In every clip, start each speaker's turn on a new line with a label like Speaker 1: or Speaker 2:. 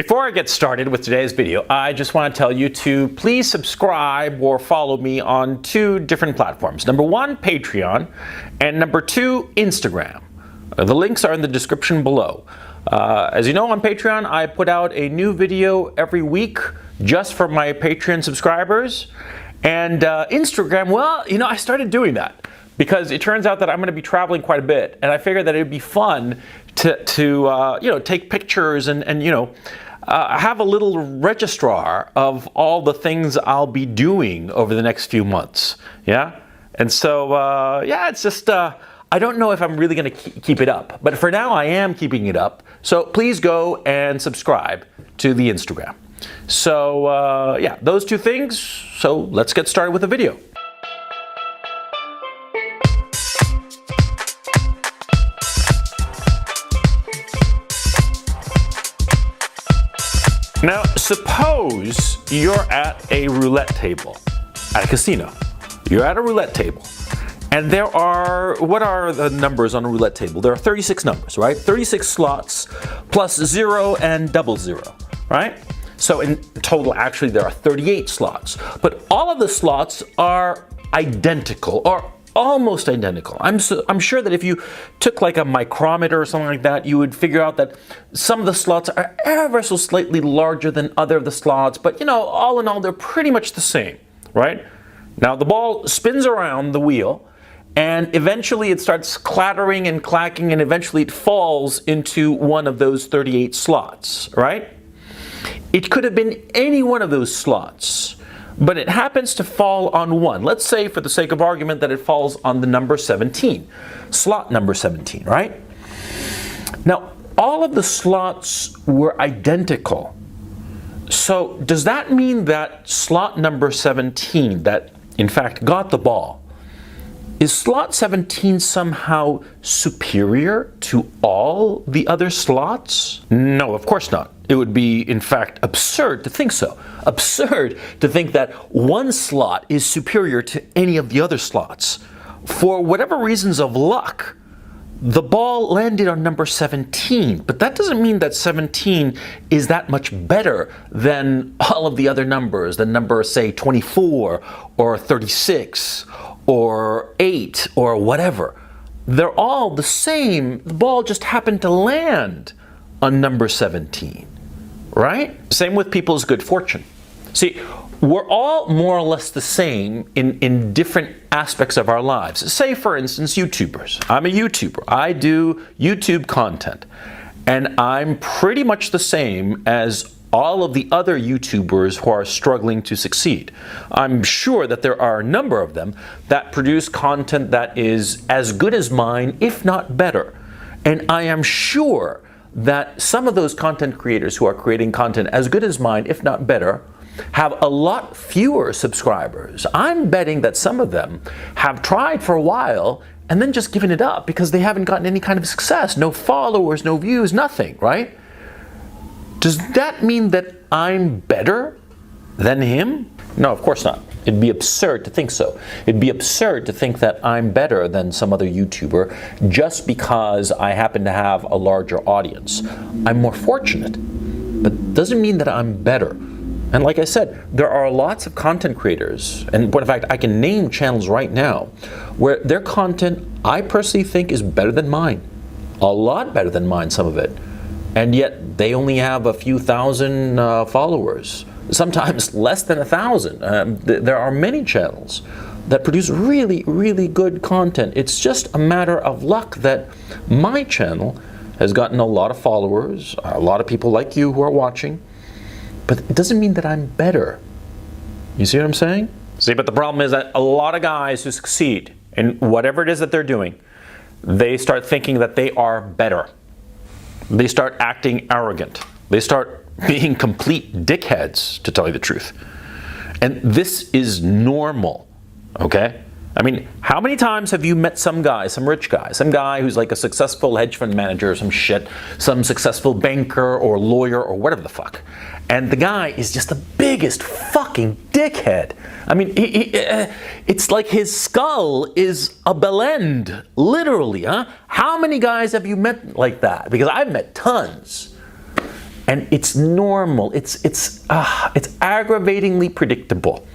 Speaker 1: Before I get started with today's video, I just want to tell you to please subscribe or follow me on two different platforms. Number one, Patreon, and number two, Instagram. The links are in the description below. As you know, on Patreon, I put out a new video every week just for my Patreon subscribers. And Instagram, well, you know, I started doing that because it turns out that I'm going to be traveling quite a bit, and I figured that it would be fun to take pictures and have a little registrar of all the things I'll be doing over the next few months. Yeah, and so it's just I don't know if I'm really going to keep it up, but for now I am keeping it up. So please go and subscribe to the Instagram. So those two things. So let's get started with the video. Now, suppose you're at a roulette table at a casino. You're at a roulette table, and there are, what are the numbers on a roulette table? There are 36 numbers, right? 36 slots plus 0 and double 0, right? So in total, actually, there are 38 slots, but all of the slots are identical, or almost identical. I'm sure that if you took like a micrometer or something like that, you would figure out that some of the slots are ever so slightly larger than other of the slots, but all in all, they're pretty much the same, right? Now the ball spins around the wheel, and eventually it starts clattering and clacking, and eventually it falls into one of those 38 slots, right? It could have been any one of those slots, but it happens to fall on one. Let's say, for the sake of argument, that it falls on the number 17, slot number 17, right? Now, all of the slots were identical. So does that mean that slot number 17, that in fact got the ball, is slot 17 somehow superior to all the other slots? No, of course not. It would be, in fact, absurd to think so. Absurd to think that one slot is superior to any of the other slots. For whatever reasons of luck, the ball landed on number 17, but that doesn't mean that 17 is that much better than all of the other numbers, the number, say, 24 or 36 or 8 or whatever. They're all the same. The ball just happened to land on number 17, right? Same with people's good fortune. See, we're all more or less the same in different aspects of our lives. Say, for instance, YouTubers. I'm a YouTuber. I do YouTube content, and I'm pretty much the same as all of the other YouTubers who are struggling to succeed. I'm sure that there are a number of them that produce content that is as good as mine, if not better. And I am sure that some of those content creators who are creating content as good as mine, if not better, have a lot fewer subscribers. I'm betting that some of them have tried for a while and then just given it up because they haven't gotten any kind of success. No followers, no views, nothing, right? Does that mean that I'm better than him? No, of course not. It'd be absurd to think so. It'd be absurd to think that I'm better than some other YouTuber just because I happen to have a larger audience. I'm more fortunate, but doesn't mean that I'm better. And like I said, there are lots of content creators, and in fact, I can name channels right now where their content I personally think is better than mine. A lot better than mine, some of it. And yet they only have a few thousand followers, sometimes less than 1,000. There are many channels that produce really, really good content. It's just a matter of luck that my channel has gotten a lot of followers, a lot of people like you who are watching, but it doesn't mean that I'm better. You see what I'm saying? See, but the problem is that a lot of guys who succeed in whatever it is that they're doing, they start thinking that they are better. They start acting arrogant. They start being complete dickheads, to tell you the truth. And this is normal, okay? I mean, how many times have you met some guy, some rich guy, some guy who's like a successful hedge fund manager or some shit, some successful banker or lawyer or whatever the fuck, and the guy is just the biggest fucking dickhead. I mean, it's like his skull is a bell end, literally, huh? How many guys have you met like that? Because I've met tons. And it's normal. It's aggravatingly predictable.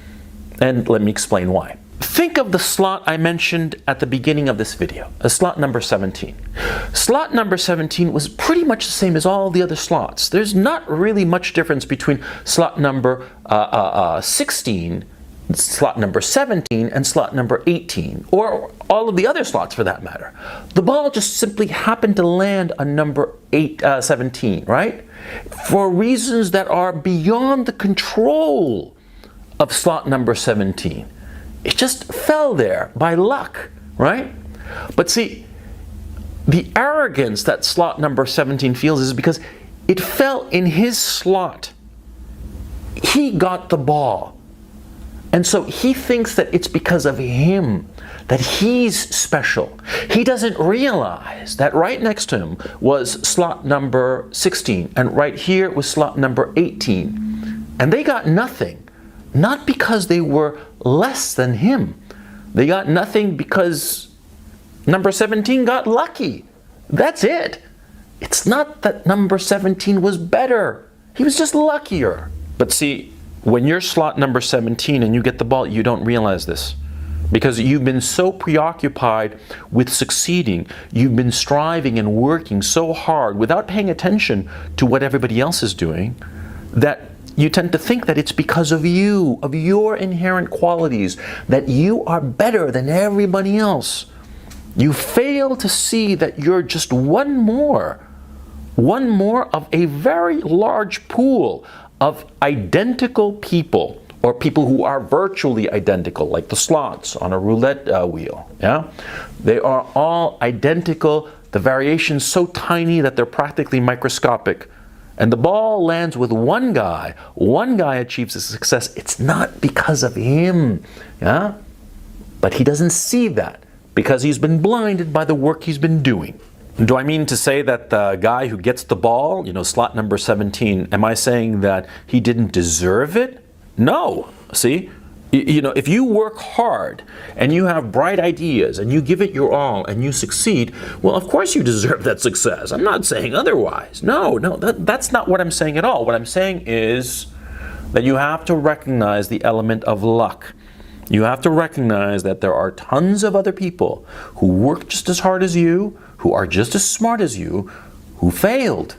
Speaker 1: And let me explain why. Think of the slot I mentioned at the beginning of this video, slot number 17. Slot number 17 was pretty much the same as all the other slots. There's not really much difference between slot number 16, slot number 17, and slot number 18, or all of the other slots for that matter. The ball just simply happened to land on number 17, right? For reasons that are beyond the control of slot number 17. It just fell there by luck, right? But see, the arrogance that slot number 17 feels is because it fell in his slot. He got the ball. And so he thinks that it's because of him, that he's special. He doesn't realize that right next to him was slot number 16, and right here was slot number 18. And they got nothing. Not because they were less than him. They got nothing because number 17 got lucky. That's it. It's not that number 17 was better. He was just luckier. But see, when you're slot number 17 and you get the ball, you don't realize this. Because you've been so preoccupied with succeeding, you've been striving and working so hard without paying attention to what everybody else is doing, that you tend to think that it's because of you, of your inherent qualities, that you are better than everybody else. You fail to see that you're just one more of a very large pool of identical people, or people who are virtually identical, like the slots on a roulette wheel. Yeah, they are all identical. The variations so tiny that they're practically microscopic. And the ball lands with one guy achieves a success. It's not because of him, yeah? But he doesn't see that because he's been blinded by the work he's been doing. Do I mean to say that the guy who gets the ball, slot number 17, am I saying that he didn't deserve it? No, see? If you work hard and you have bright ideas and you give it your all and you succeed, well, of course you deserve that success. I'm not saying otherwise. No, that's not what I'm saying at all. What I'm saying is that you have to recognize the element of luck. You have to recognize that there are tons of other people who work just as hard as you, who are just as smart as you, who failed.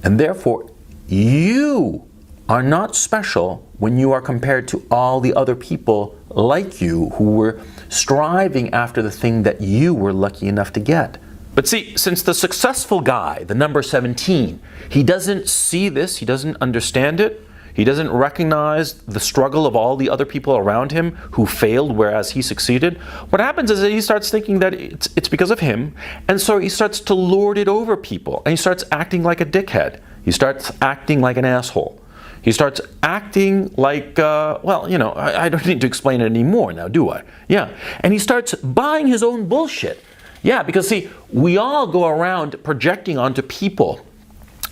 Speaker 1: And therefore, you are not special when you are compared to all the other people like you who were striving after the thing that you were lucky enough to get. But see, since the successful guy, the number 17, he doesn't see this, he doesn't understand it, he doesn't recognize the struggle of all the other people around him who failed whereas he succeeded, what happens is that he starts thinking that it's because of him, and so he starts to lord it over people, and he starts acting like a dickhead. He starts acting like an asshole. He starts acting like, I don't need to explain it anymore now, do I? Yeah. And he starts buying his own bullshit. Yeah, because see, we all go around projecting onto people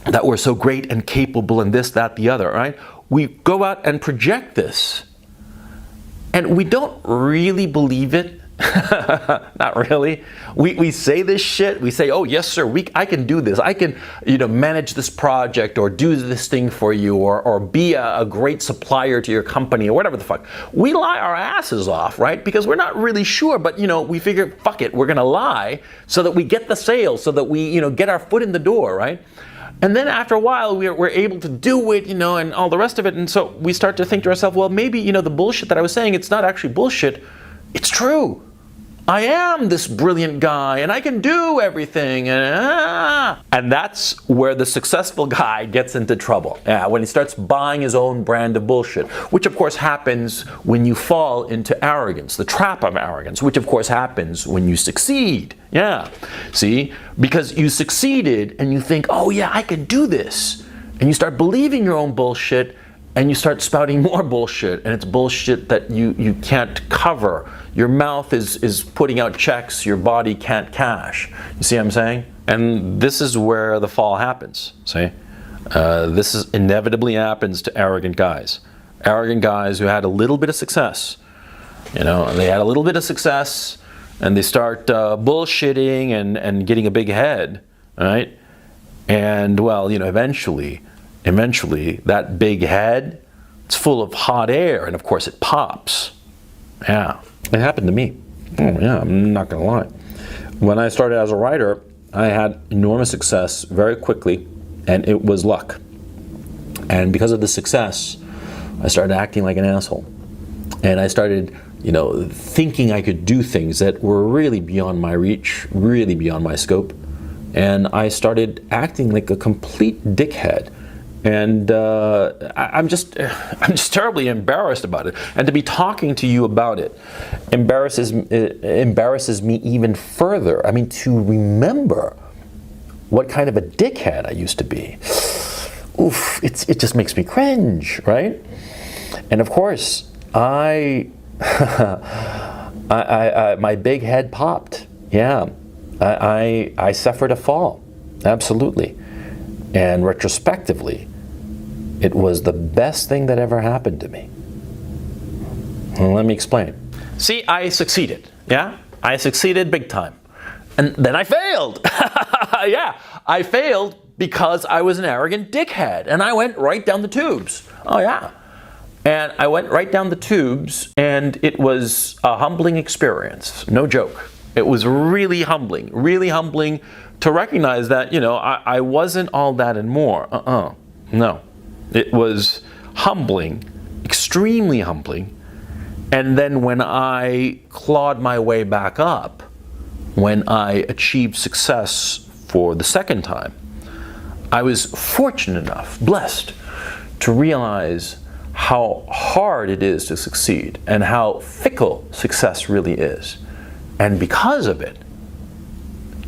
Speaker 1: that we're so great and capable and this, that, the other, right? We go out and project this. And we don't really believe it. Not really. We say this shit. We say, oh yes sir, I can do this. I can manage this project or do this thing for you or be a great supplier to your company or whatever the fuck. We lie our asses off, right? Because we're not really sure, but we figure, fuck it, we're gonna lie so that we get the sale, so that we get our foot in the door, right? And then after a while, we're able to do it, and all the rest of it. And so we start to think to ourselves, well, maybe, the bullshit that I was saying, it's not actually bullshit. It's true. I am this brilliant guy, and I can do everything. And that's where the successful guy gets into trouble. Yeah, when he starts buying his own brand of bullshit, which of course happens when you fall into arrogance, the trap of arrogance, which of course happens when you succeed. Yeah, see? Because you succeeded and you think, oh yeah, I can do this. And you start believing your own bullshit, and you start spouting more bullshit, and it's bullshit that you can't cover. Your mouth is putting out checks your body can't cash. You see what I'm saying? And this is where the fall happens, see? This inevitably happens to arrogant guys. Arrogant guys who had a little bit of success. They had a little bit of success, and they start bullshitting and getting a big head, right? And well, eventually that big head, it's full of hot air, and of course it pops. Yeah, it happened to me. Oh yeah, I'm not gonna lie. When I started as a writer, I had enormous success very quickly, and it was luck. And because of the success, I started acting like an asshole. And I started, thinking I could do things that were really beyond my reach, really beyond my scope. And I started acting like a complete dickhead. And I'm just terribly embarrassed about it. And to be talking to you about it embarrasses me even further. I mean, to remember what kind of a dickhead I used to be. Oof, it just makes me cringe, right? And of course, my big head popped. Yeah, I suffered a fall, absolutely. And retrospectively, it was the best thing that ever happened to me. Well, let me explain. See, I succeeded, yeah? I succeeded big time. And then I failed. Yeah, I failed because I was an arrogant dickhead. And I went right down the tubes. Oh, yeah. And I went right down the tubes, and it was a humbling experience. No joke. It was really humbling to recognize that, I wasn't all that and more. No. It was humbling, extremely humbling. And then when I clawed my way back up, when I achieved success for the second time, I was fortunate enough, blessed, to realize how hard it is to succeed and how fickle success really is. And because of it,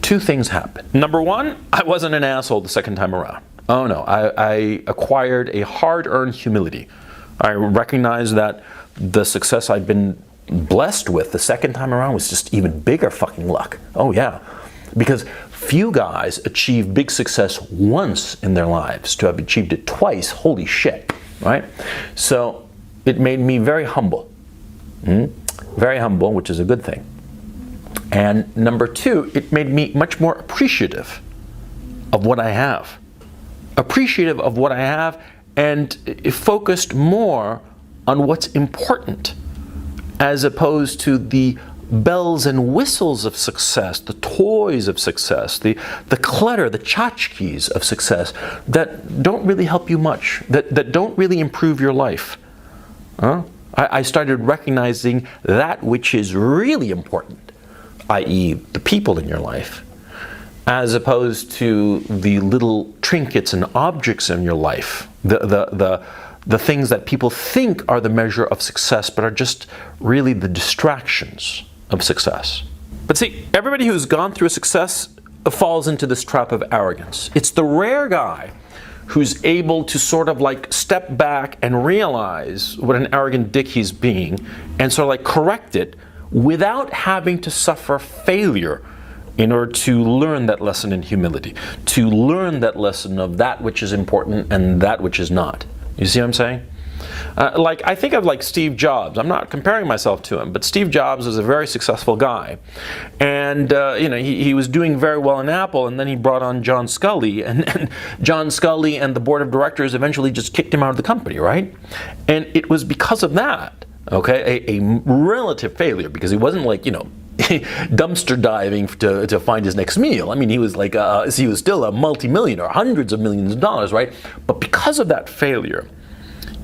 Speaker 1: two things happened. Number one, I wasn't an asshole the second time around. Oh no, I acquired a hard-earned humility. I recognized that the success I'd been blessed with the second time around was just even bigger fucking luck. Oh yeah, because few guys achieve big success once in their lives. To have achieved it twice, holy shit, right? So it made me very humble. Very humble, which is a good thing. And number two, it made me much more appreciative of what I have. Appreciative of what I have, and it focused more on what's important as opposed to the bells and whistles of success, the toys of success, the clutter, the tchotchkes of success that don't really help you much, that don't really improve your life. I started recognizing that which is really important, i.e. the people in your life, as opposed to the little trinkets and objects in your life, the things that people think are the measure of success but are just really the distractions of success. But see, everybody who's gone through a success falls into this trap of arrogance. It's the rare guy who's able to sort of like step back and realize what an arrogant dick he's being and sort of like correct it without having to suffer failure in order to learn that lesson in humility, to learn that lesson of that which is important and that which is not. You see what I'm saying? I think of like Steve Jobs. I'm not comparing myself to him, but Steve Jobs was a very successful guy. And, he was doing very well in Apple, and then he brought on John Scully, and John Scully and the board of directors eventually just kicked him out of the company, right? And it was because of that, okay, a relative failure, because he wasn't like, dumpster diving to find his next meal. I mean, he was like, he was still a multi-millionaire, hundreds of millions of dollars, right? But because of that failure,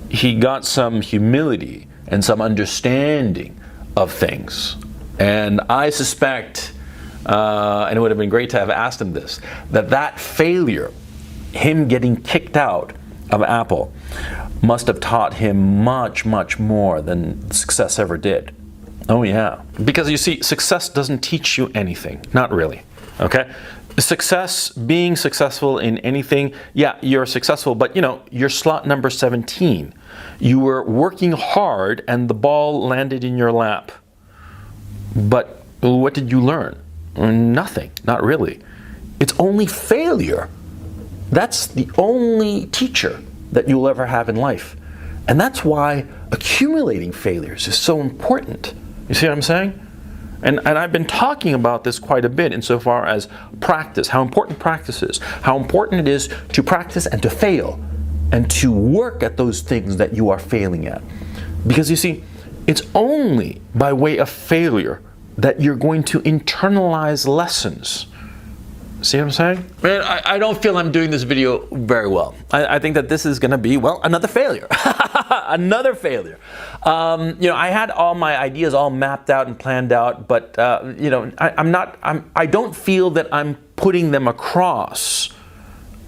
Speaker 1: he got some humility and some understanding of things. And I suspect, and it would have been great to have asked him this, that failure, him getting kicked out of Apple, must have taught him much, much more than success ever did. Oh yeah. Because you see, success doesn't teach you anything. Not really. Okay? Success, being successful in anything, yeah, you're successful, but you're slot number 17. You were working hard and the ball landed in your lap. But what did you learn? Nothing. Not really. It's only failure. That's the only teacher that you'll ever have in life. And that's why accumulating failures is so important. You see what I'm saying? And I've been talking about this quite a bit insofar as practice, how important practice is, how important it is to practice and to fail, and to work at those things that you are failing at. Because you see, it's only by way of failure that you're going to internalize lessons. See what I'm saying? Man, I don't feel I'm doing this video very well. I think that this is going to be, well, another failure. Another failure. I had all my ideas all mapped out and planned out, but I don't feel that I'm putting them across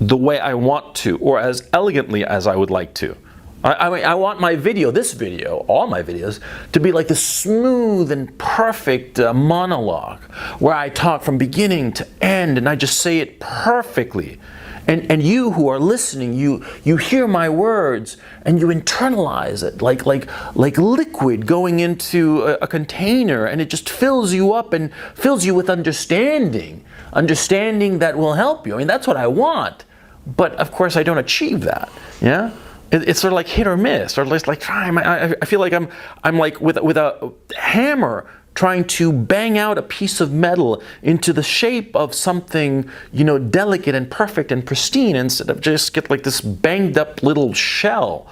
Speaker 1: the way I want to, or as elegantly as I would like to. I want my video, this video, all my videos, to be like this smooth and perfect monologue where I talk from beginning to end and I just say it perfectly. And you who are listening, you hear my words and you internalize it like liquid going into a container, and it just fills you up and fills you with understanding that will help you. I mean, that's what I want. But of course I don't achieve that. Yeah? It's sort of like hit or miss, or like trying. I feel like I'm like with a hammer trying to bang out a piece of metal into the shape of something, delicate and perfect and pristine, instead of just get like this banged up little shell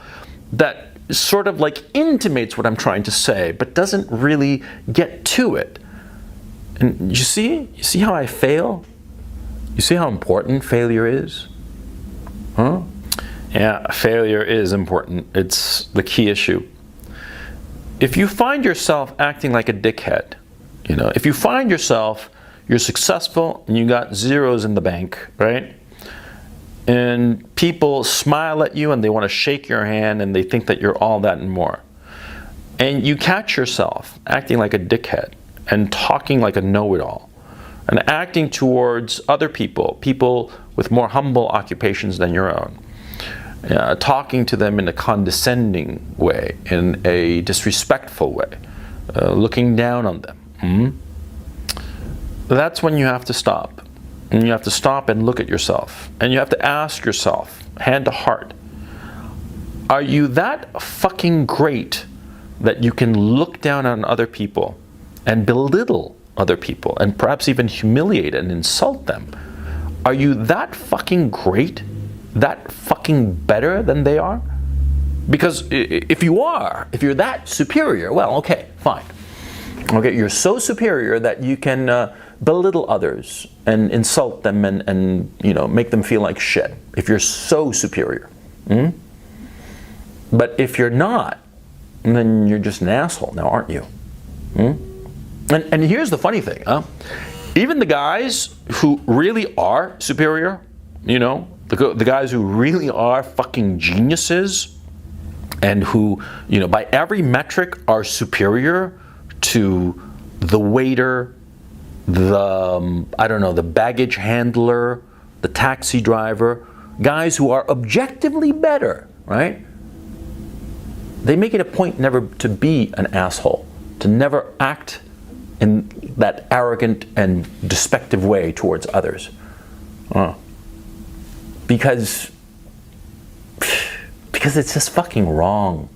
Speaker 1: that sort of like intimates what I'm trying to say, but doesn't really get to it. And you see how I fail? You see how important failure is? Huh? Yeah, failure is important. It's the key issue. If you find yourself acting like a dickhead, if you find yourself, you're successful and you got zeros in the bank, right? And people smile at you and they want to shake your hand and they think that you're all that and more. And you catch yourself acting like a dickhead and talking like a know-it-all and acting towards other people with more humble occupations than your own. Talking to them in a condescending way, in a disrespectful way, looking down on them. That's when you have to stop. And you have to stop and look at yourself. And you have to ask yourself, hand to heart, are you that fucking great that you can look down on other people and belittle other people and perhaps even humiliate and insult them? Are you that fucking great? That fucking better than they are? Because if you're that superior, well, okay, fine. Okay, you're so superior that you can belittle others and insult them and make them feel like shit. If you're so superior. But if you're not, then you're just an asshole now, aren't you? And here's the funny thing, even the guys who really are superior, the guys who really are fucking geniuses and who, by every metric are superior to the waiter, the baggage handler, the taxi driver, guys who are objectively better, right? They make it a point never to be an asshole, to never act in that arrogant and despective way towards others. Because it's just fucking wrong.